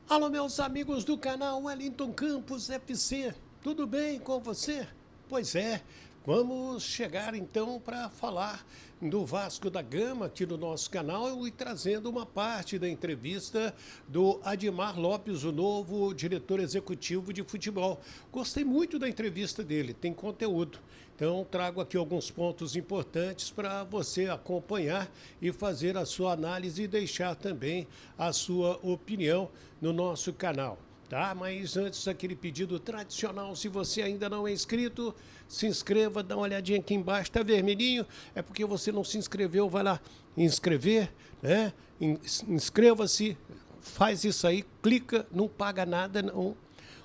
Alô, meus amigos do canal Wellington Campos FC, tudo bem com você? Pois é, vamos chegar então para falar do Vasco da Gama aqui no nosso canal e trazendo uma parte da entrevista do Admar Lopes, o novo diretor executivo de futebol. Gostei muito da entrevista dele, tem conteúdo. Então, trago aqui alguns pontos importantes para você acompanhar e fazer a sua análise e deixar também a sua opinião no nosso canal, tá? Mas antes, aquele pedido tradicional, se você ainda não é inscrito, se inscreva, dá uma olhadinha aqui embaixo, tá vermelhinho, é porque você não se inscreveu, vai lá inscrever, né? Inscreva-se, faz isso aí, clica, não paga nada, não.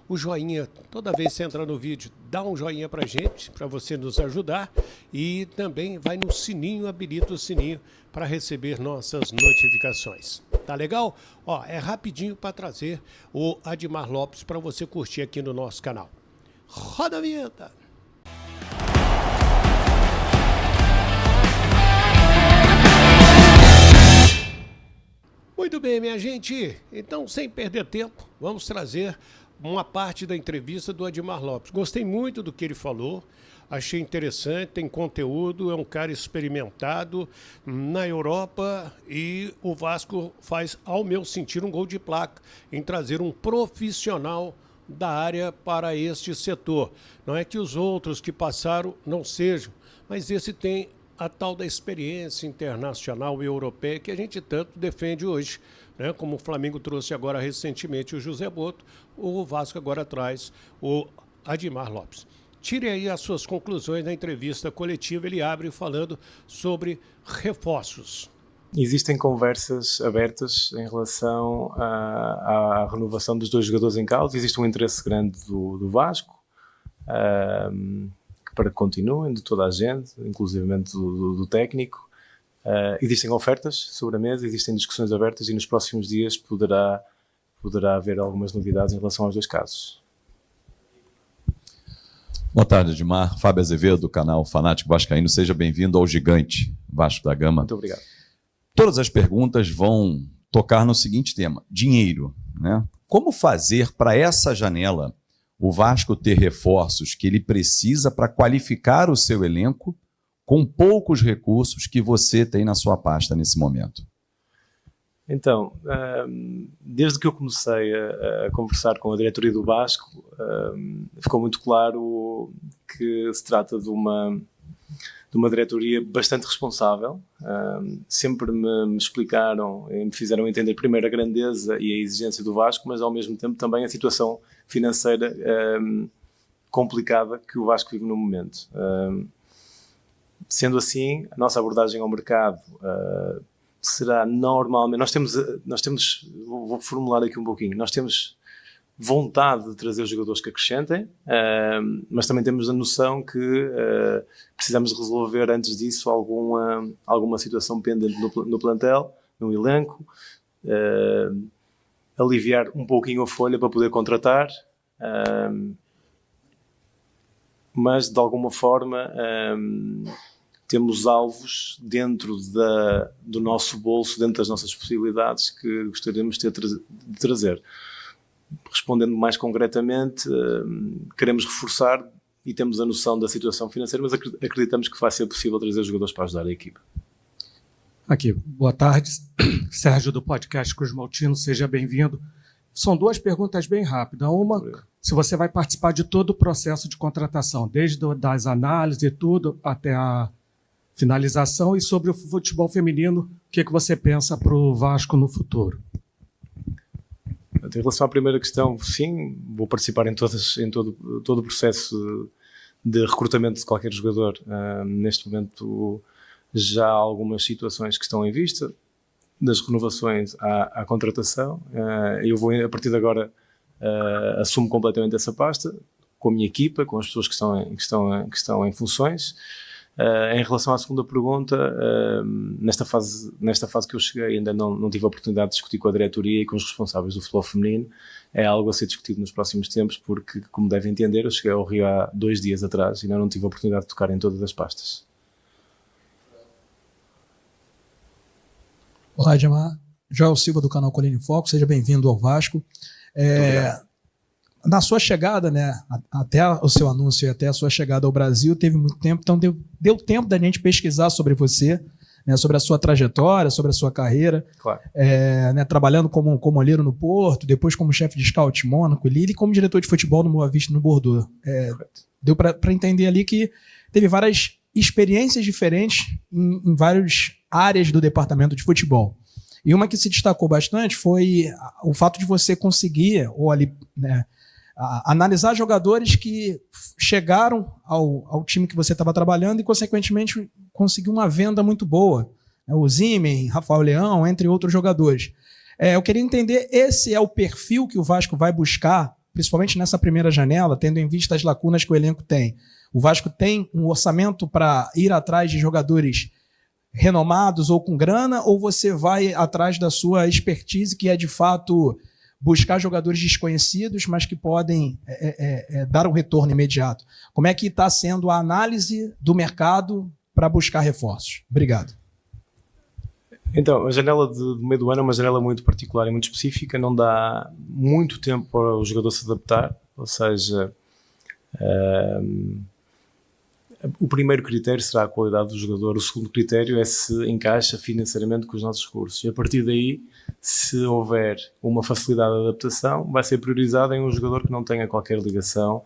O joinha, toda vez que você entrar no vídeo, dá um joinha pra gente, para você nos ajudar. E também vai no sininho, habilita o sininho para receber nossas notificações. Tá legal? Ó, é rapidinho para trazer o Admar Lopes para você curtir aqui no nosso canal. Roda a vinheta! Muito bem, minha gente. Então, sem perder tempo, vamos trazer uma parte da entrevista do Admar Lopes. Gostei muito do que ele falou, achei interessante, tem conteúdo, é um cara experimentado na Europa e o Vasco faz, ao meu sentir, um gol de placa em trazer um profissional da área para este setor. Não é que os outros que passaram não sejam, mas esse tem a tal da experiência internacional e europeia que a gente tanto defende hoje, né? Como o Flamengo trouxe agora recentemente o José Boto, o Vasco agora traz o Admar Lopes. Tire aí as suas conclusões na entrevista coletiva, ele abre falando sobre reforços. Existem conversas abertas em relação à renovação dos dois jogadores em causa. Existe um interesse grande do Vasco para que continuem, de toda a gente, inclusivamente do técnico. Existem ofertas sobre a mesa, existem discussões abertas e nos próximos dias poderá haver algumas novidades em relação aos dois casos. Boa tarde, Admar. Fábio Azevedo, do canal Fanático Vascaíno. Seja bem-vindo ao gigante Vasco da Gama. Muito obrigado. Todas as perguntas vão tocar no seguinte tema: dinheiro, né? Como fazer para essa janela o Vasco ter reforços que ele precisa para qualificar o seu elenco com poucos recursos que você tem na sua pasta nesse momento? Então, desde que eu comecei a conversar com a diretoria do Vasco, ficou muito claro que se trata de uma diretoria bastante responsável. Sempre me explicaram e me fizeram entender primeiro a grandeza e a exigência do Vasco, mas ao mesmo tempo também a situação financeira complicada que o Vasco vive no momento. Sendo assim, a nossa abordagem ao mercado será normalmente... Nós temos, vou formular aqui um pouquinho, nós temos vontade de trazer jogadores que acrescentem, mas também temos a noção que precisamos resolver antes disso alguma situação pendente no plantel, no elenco, aliviar um pouquinho a folha para poder contratar, mas de alguma forma temos alvos dentro do nosso bolso, dentro das nossas possibilidades que gostaríamos de trazer. Respondendo mais concretamente, queremos reforçar e temos a noção da situação financeira, mas acreditamos que vai ser possível trazer jogadores para ajudar a equipe. Aqui, boa tarde, Sérgio do podcast Cruz Maltino, seja bem-vindo. São duas perguntas bem rápidas. Uma, se você vai participar de todo o processo de contratação, desde das análises e tudo até a finalização, e sobre o futebol feminino, o que você pensa para o Vasco no futuro? Em relação à primeira questão, sim, vou participar em todo o processo de recrutamento de qualquer jogador. Neste momento já há algumas situações que estão em vista, das renovações à contratação. Eu vou, a partir de agora, assumo completamente essa pasta, com a minha equipa, com as pessoas que estão em funções. Em relação à segunda pergunta, nesta fase que eu cheguei, ainda não tive a oportunidade de discutir com a diretoria e com os responsáveis do futebol feminino. É algo a ser discutido nos próximos tempos, porque, como devem entender, eu cheguei ao Rio há 2 dias atrás e ainda não tive a oportunidade de tocar em todas as pastas. Olá, Admar. Joel Silva, do canal Colina em Foco, seja bem-vindo ao Vasco. Na sua chegada, né, até o seu anúncio e até a sua chegada ao Brasil, teve muito tempo, então deu tempo da gente pesquisar sobre você, né, sobre a sua trajetória, sobre a sua carreira, Claro. né, trabalhando como olheiro no Porto, depois como chefe de scout em Mônaco, Lille, e como diretor de futebol no Boa Vista, no Bordeaux. Deu para entender ali que teve várias experiências diferentes em várias áreas do departamento de futebol. E uma que se destacou bastante foi o fato de você conseguir, ou ali, né, analisar jogadores que chegaram ao time que você estava trabalhando e, consequentemente, conseguiu uma venda muito boa. O Zimen, Rafael Leão, entre outros jogadores. Eu queria entender, esse é o perfil que o Vasco vai buscar, principalmente nessa primeira janela, tendo em vista as lacunas que o elenco tem. O Vasco tem um orçamento para ir atrás de jogadores renomados ou com grana, ou você vai atrás da sua expertise, que é, de fato, buscar jogadores desconhecidos, mas que podem dar um retorno imediato? Como é que está sendo a análise do mercado para buscar reforços? Obrigado. Então, a janela do meio do ano é uma janela muito particular e muito específica, não dá muito tempo para o jogador se adaptar, ou seja, o primeiro critério será a qualidade do jogador, o segundo critério é se encaixa financeiramente com os nossos recursos, e a partir daí, se houver uma facilidade de adaptação, vai ser priorizado em um jogador que não tenha qualquer ligação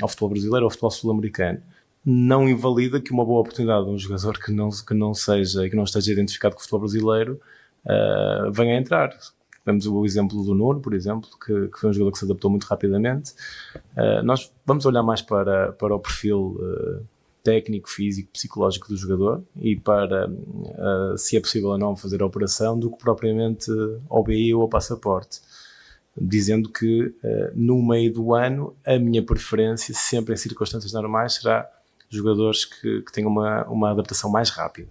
ao futebol brasileiro ou ao futebol sul-americano. Não invalida que uma boa oportunidade de um jogador que não seja e que não esteja identificado com o futebol brasileiro venha a entrar. Temos o exemplo do Nuno, por exemplo, que foi um jogador que se adaptou muito rapidamente. Nós vamos olhar mais para o perfil técnico, físico, psicológico do jogador e para se é possível ou não fazer a operação, do que propriamente ao BI ou ao passaporte. Dizendo que no meio do ano a minha preferência, sempre em circunstâncias normais, será jogadores que tenham uma adaptação mais rápida.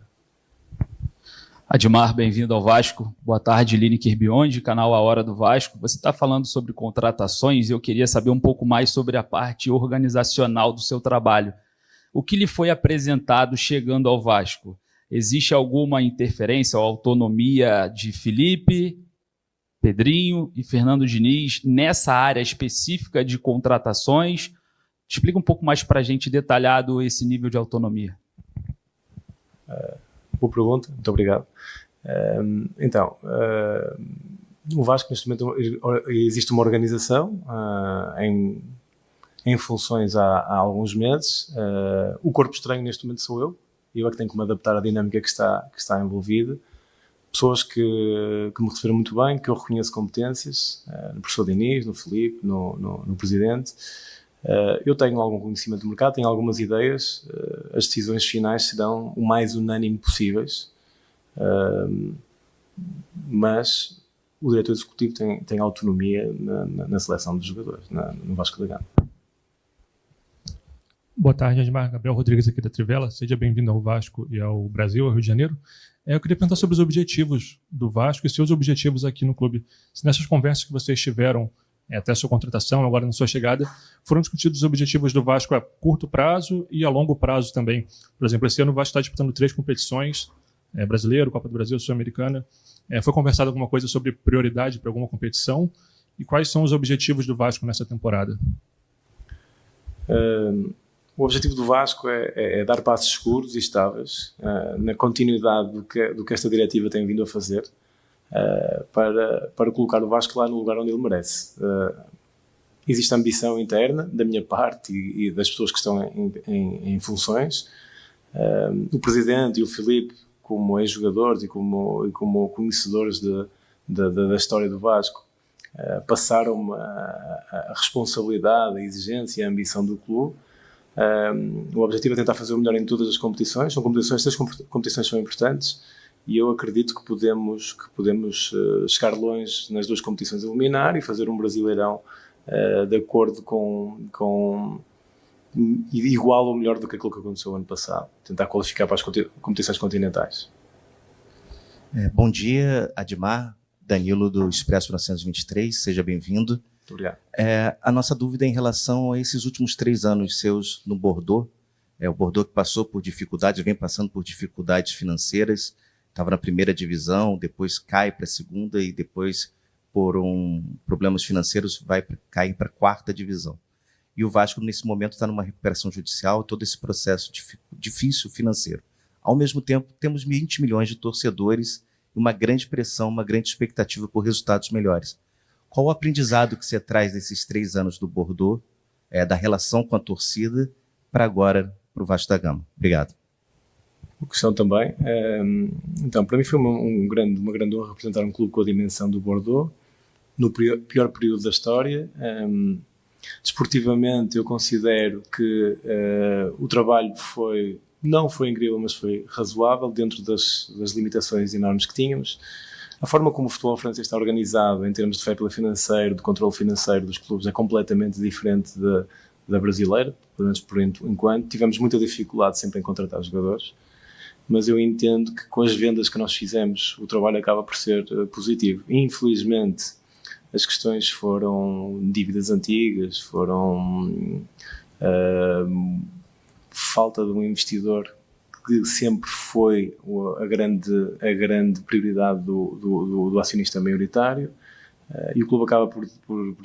Admar, bem-vindo ao Vasco. Boa tarde, Lineker Biondi, canal A Hora do Vasco. Você está falando sobre contratações e eu queria saber um pouco mais sobre a parte organizacional do seu trabalho. O que lhe foi apresentado chegando ao Vasco? Existe alguma interferência ou autonomia de Felipe, Pedrinho e Fernando Diniz nessa área específica de contratações? Explica um pouco mais para a gente detalhado esse nível de autonomia. Boa pergunta, muito obrigado. Então, no Vasco, neste momento, existe uma organização em funções há alguns meses. O corpo estranho, neste momento, sou eu é que tenho que me adaptar à dinâmica que está envolvida. Pessoas que me receberam muito bem, que eu reconheço competências, no professor Diniz, no Felipe, no presidente. Eu tenho algum conhecimento do mercado, tenho algumas ideias, as decisões finais serão o mais unânime possíveis, mas o diretor executivo tem autonomia na seleção dos jogadores, no Vasco da Gama. Boa tarde, Admar. Gabriel Rodrigues aqui da Trivela. Seja bem-vindo ao Vasco e ao Brasil, ao Rio de Janeiro. Eu queria perguntar sobre os objetivos do Vasco e seus objetivos aqui no clube. Se nessas conversas que vocês tiveram até a sua contratação, agora na sua chegada, foram discutidos os objetivos do Vasco a curto prazo e a longo prazo também. Por exemplo, esse ano o Vasco está disputando 3 competições, brasileiro, Copa do Brasil, Sul-Americana. Foi conversado alguma coisa sobre prioridade para alguma competição? E quais são os objetivos do Vasco nessa temporada? O objetivo do Vasco é dar passos seguros e estáveis na continuidade do que esta diretiva tem vindo a fazer para colocar o Vasco lá no lugar onde ele merece. Existe ambição interna da minha parte e das pessoas que estão em funções. O Presidente e o Filipe, como ex-jogadores e como conhecedores da história do Vasco, passaram a responsabilidade, a exigência e a ambição do clube. O objetivo é tentar fazer o melhor em todas as competições. Estas competições são importantes e eu acredito que podemos chegar longe nas 2 competições a eliminar e fazer um Brasileirão de acordo com igual ou melhor do que aquilo que aconteceu ano passado. Tentar qualificar para as competições continentais. Bom dia, Admar, Danilo do Expresso 923, seja bem-vindo. Muito obrigado. A nossa dúvida é em relação a esses últimos 3 anos seus no Bordeaux. O Bordeaux que passou por dificuldades, vem passando por dificuldades financeiras, estava na primeira divisão, depois cai para a segunda e depois, por problemas financeiros, cai para a quarta divisão. E o Vasco, nesse momento, está numa recuperação judicial, todo esse processo difícil financeiro. Ao mesmo tempo, temos 20 milhões de torcedores e uma grande pressão, uma grande expectativa por resultados melhores. Qual o aprendizado que você traz desses 3 anos do Bordeaux, da relação com a torcida, para agora, para o Vasco da Gama? Obrigado. Uma questão também. Então, para mim foi uma grande honra representar um clube com a dimensão do Bordeaux, no pior período da história. Desportivamente, eu considero que o trabalho não foi incrível, mas foi razoável dentro das limitações enormes que tínhamos. A forma como o futebol francês está organizado, em termos de fair play financeiro, de controle financeiro dos clubes, é completamente diferente da brasileira, pelo menos por enquanto. Tivemos muita dificuldade sempre em contratar jogadores, mas eu entendo que com as vendas que nós fizemos, o trabalho acaba por ser positivo. Infelizmente, as questões foram dívidas antigas, foram falta de um investidor, que sempre foi a grande prioridade do acionista maioritário, e o clube acaba por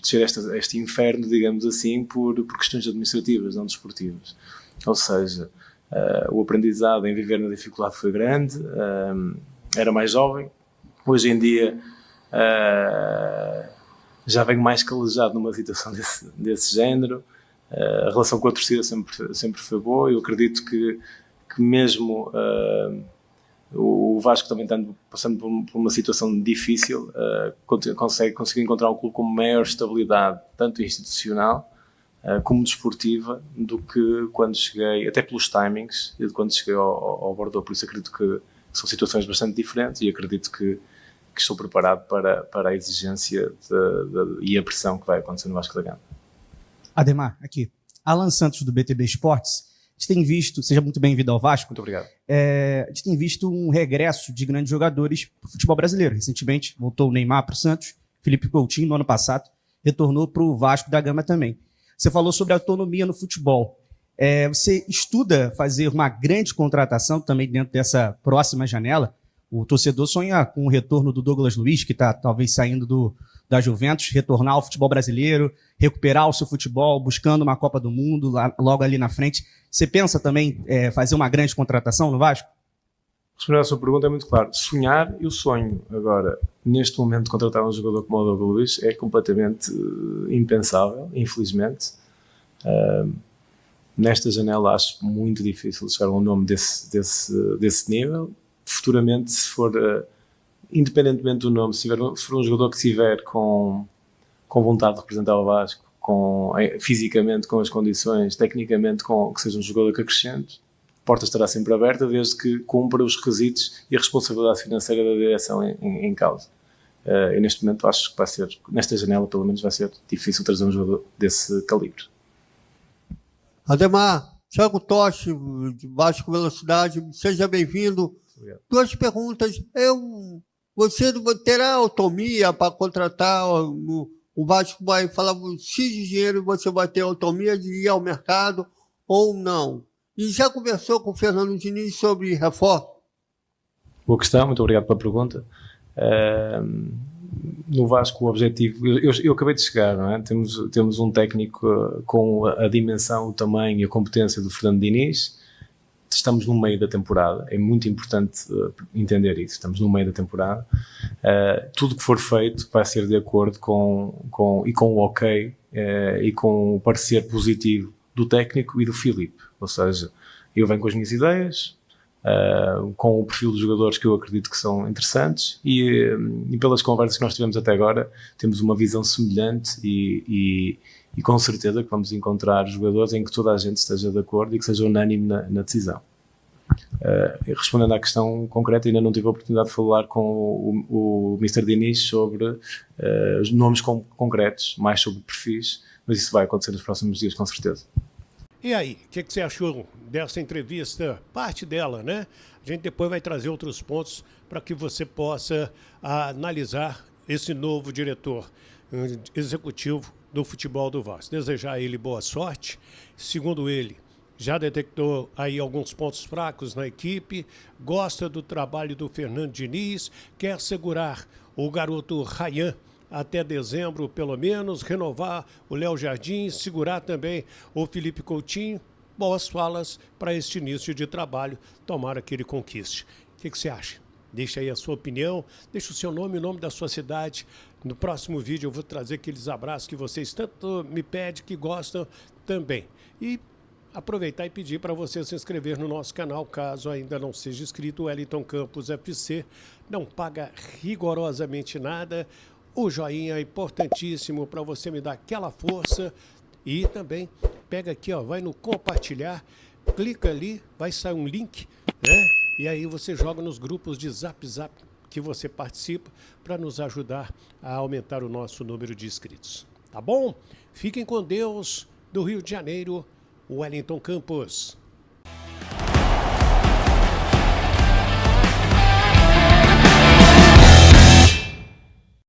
descer este inferno, digamos assim, por questões administrativas, não desportivas. Ou seja, o aprendizado em viver na dificuldade foi grande, era mais jovem. Hoje em dia já venho mais calejado numa situação desse género. A relação com a torcida sempre foi boa. Eu acredito que mesmo o Vasco também passando por uma situação difícil, conseguir encontrar um clube com maior estabilidade, tanto institucional como desportiva, do que quando cheguei, até pelos timings, de quando cheguei ao Bordeaux. Por isso acredito que são situações bastante diferentes, e acredito que estou preparado para a exigência e a pressão que vai acontecer no Vasco da Gama. Ademar, aqui. Alan Santos, do BTB Esportes. A gente tem visto, seja muito bem-vindo ao Vasco. Muito obrigado. A gente tem visto um regresso de grandes jogadores para o futebol brasileiro. Recentemente voltou o Neymar para o Santos, Felipe Coutinho no ano passado retornou para o Vasco da Gama também. Você falou sobre autonomia no futebol. Você estuda fazer uma grande contratação também dentro dessa próxima janela? O torcedor sonha com o retorno do Douglas Luiz, que está talvez saindo da Juventus, retornar ao futebol brasileiro, recuperar o seu futebol, buscando uma Copa do Mundo logo ali na frente. Você pensa também fazer uma grande contratação no Vasco? Respondendo à sua pergunta, é muito claro. Sonhar, eu sonho. Agora, neste momento, contratar um jogador como o Douglas Luiz é completamente impensável, infelizmente. Nesta janela acho muito difícil chegar a um nome desse nível. Futuramente, se for, independentemente do nome, se for um jogador que estiver com vontade de representar o Vasco, fisicamente, com as condições, tecnicamente, que seja um jogador que acrescente, a porta estará sempre aberta, desde que cumpra os requisitos e a responsabilidade financeira da direção em causa. E neste momento acho que vai ser, nesta janela pelo menos, vai ser difícil trazer um jogador desse calibre. Ademar, Thiago Toche, de Vasco Velocidade, seja bem-vindo. Obrigado. 2 perguntas. Você terá autonomia para contratar? O Vasco vai falar X de dinheiro e você vai ter autonomia de ir ao mercado ou não? E já conversou com o Fernando Diniz sobre reforço? Boa questão, muito obrigado pela pergunta. No Vasco, o objetivo... Eu acabei de chegar, não é? Temos um técnico com a dimensão, o tamanho e a competência do Fernando Diniz. Estamos no meio da temporada, é muito importante entender isso. Estamos no meio da temporada. Tudo que for feito vai ser de acordo com o ok e com o parecer positivo do técnico e do Filipe. Ou seja, eu venho com as minhas ideias, com o perfil dos jogadores que eu acredito que são interessantes, e pelas conversas que nós tivemos até agora, temos uma visão semelhante e com certeza que vamos encontrar jogadores em que toda a gente esteja de acordo e que seja unânime na decisão. Respondendo à questão concreta, ainda não tive a oportunidade de falar com o Mr. Diniz sobre os nomes concretos, mais sobre perfis, mas isso vai acontecer nos próximos dias, com certeza. E aí, o que você achou dessa entrevista? Parte dela, né? A gente depois vai trazer outros pontos para que você possa analisar esse novo diretor executivo do futebol do Vasco. Desejar a ele boa sorte. Segundo ele, já detectou aí alguns pontos fracos na equipe, gosta do trabalho do Fernando Diniz, quer segurar o garoto Ryan até dezembro, pelo menos, renovar o Léo Jardim, segurar também o Felipe Coutinho. Boas falas para este início de trabalho, tomara que ele conquiste. O que você acha? Deixa aí a sua opinião, deixa o seu nome e o nome da sua cidade. No próximo vídeo eu vou trazer aqueles abraços que vocês tanto me pedem, que gostam também. E aproveitar e pedir para você se inscrever no nosso canal, caso ainda não seja inscrito. O Wellington Campos FC não paga rigorosamente nada. O joinha é importantíssimo para você me dar aquela força. E também pega aqui, ó, vai no compartilhar, clica ali, vai sair um link, né? E aí você joga nos grupos de Zap que você participa para nos ajudar a aumentar o nosso número de inscritos. Tá bom? Fiquem com Deus. Do Rio de Janeiro, Wellington Campos.